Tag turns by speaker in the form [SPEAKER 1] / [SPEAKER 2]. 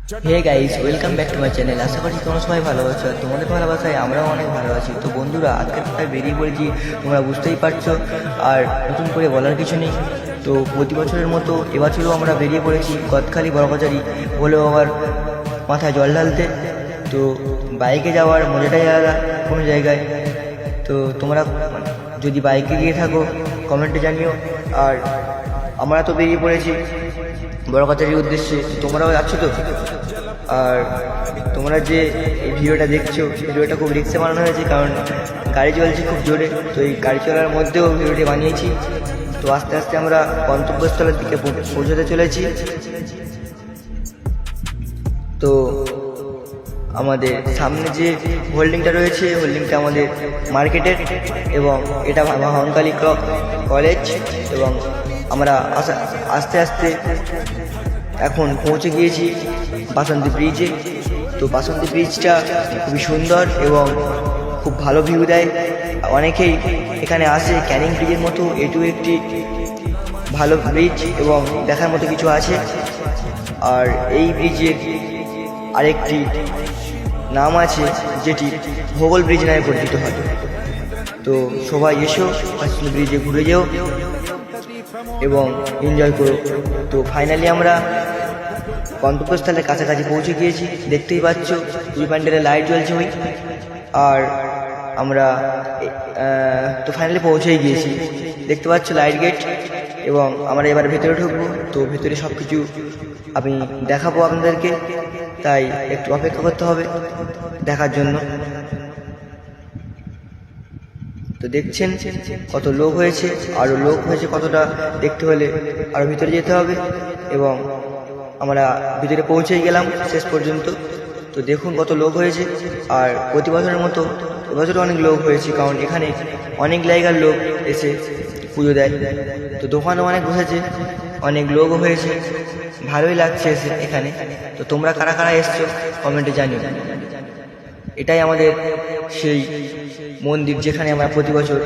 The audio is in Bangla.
[SPEAKER 1] Hey guys, welcome back to my channel. আশা করছি তোমরা সবাই ভালো আছো আর তোমাদের ভালোবাসায় আমরাও অনেক ভালো আছি। তো বন্ধুরা, আজকে কোথায় বেরিয়ে পড়েছি তোমরা বুঝতেই পারছো, আর নতুন করে বলার কিছু নেই। তো প্রতি বছরের মতো এবছরও আমরা বেরিয়ে পড়েছি গদখালি বড়বাজারি বলে বাবার মাথায় জল ঢালতে। তো বাইকে যাওয়ার মজাটাই আলাদা কোনো জায়গায়। তো তোমরা যদি বাইকে গিয়ে থাকো কমেন্টে জানিও। আর আমরা তো বেরিয়ে পড়েছি বড়বাজারির উদ্দেশ্যে, তোমরাও যাচ্ছ তো। আর তোমরা যে এই ভিডিওটা দেখছো, ভিডিওটা খুব রিক্সে বানানো হয়েছে, কারণ গাড়ি চলছে খুব জোরে। তো এই গাড়ি চলার মধ্যেও ভিডিওটি বানিয়েছি। তো আস্তে আস্তে আমরা গন্তব্যস্থলের দিকে পৌঁছতে চলেছি। তো আমাদের সামনে যে হোল্ডিংটা রয়েছে, হোল্ডিংটা আমাদের মার্কেটের, এবং এটা হংকালি কলেজ। এবং আমরা আস্তে আস্তে এখন পৌঁছে গিয়েছি বাসন্তী ব্রিজে। তো বাসন্তী ব্রিজটা খুবই সুন্দর এবং খুব ভালো ভিউ দেয়। অনেকেই এখানে আসে। ক্যানিং ব্রিজের মতো এটিও একটি ভালো ব্রিজ এবং দেখার মতো কিছু আছে। আর এই ব্রিজের আরেকটি নাম আছে, যেটি ভোগল ব্রিজ নামে পরিচিত হয়। তো সবাই এসো, বাসন্তী ব্রিজে ঘুরে যেও এবং এনজয় করো। তো ফাইনালি আমরা গন্তব্যস্থলের কাছাকাছি পৌঁছে গিয়েছি। দেখতেই পাচ্ছ পুজো প্যান্ডেলের লাইট জ্বলছে ওই। আর আমরা তো ফাইনালি পৌঁছেই গিয়েছি, দেখতে পাচ্ছ লাইট গেট। এবং আমরা এবার ভেতরে ঢুকবো। তো ভেতরে সব কিছু আমি দেখাবো আপনাদেরকে, তাই একটু অপেক্ষা করতে হবে দেখার জন্য। তো দেখছেন কত লোক হয়েছে, আরও লোক হয়েছে কতটা দেখতে হলে আরও ভিতরে যেতে হবে। এবং আমরা ভিতরে পৌঁছেই গেলাম শেষ পর্যন্ত। তো দেখুন কত লোক হয়েছে। আর প্রতি বছরের মতো এবছরও অনেক লোক হয়েছে, কারণ এখানে অনেক জায়গার লোক এসে পুজো দেয়। তো দোকানও অনেক বসেছে, অনেক লোকও হয়েছে, ভালোই লাগছে এসে এখানে। তো তোমরা কারা কারা এসছো কমেন্টে জানিও। এটাই আমাদের সেই মন্দির যেখানে আমরা প্রতি বছর